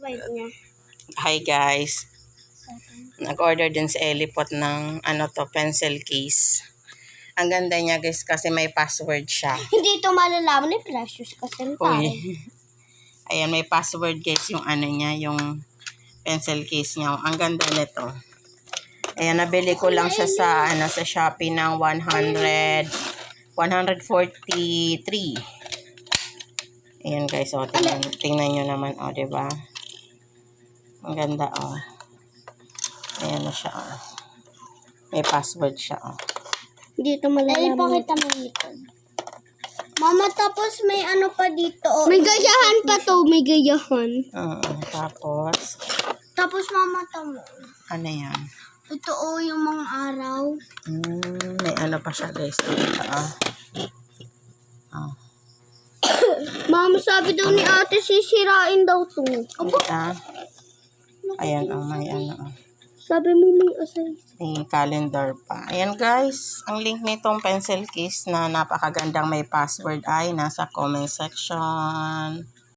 password niya. Hi guys. Nag-order din si Elipot ng pencil case. Ang ganda niya guys kasi may password siya. Hindi ito malalaman ni Precious kasi pare. Ayan, may password guys yung niya, yung pencil case niya. Ang ganda nito. Ayan, nabili ko lang siya sa sa Shopee ng 143. Ayan guys, tingnan nyo naman, diba? Ang ganda, Ayan na siya, May password siya, Hindi ito malalaman. Pakita mo yung likod. Mama, tapos may pa dito, May gayahan pa to, may gayahan. Tapos? Tapos mama, tamo. Ano yan? Ito yung mga araw. May pa siya guys. Dito, Mama, sabi daw ni ate, sisirain daw to. Ayan, may Sabi mo may asay. May calendar pa. Ayan guys, ang link nitong pencil case na napakagandang may password ay nasa comment section.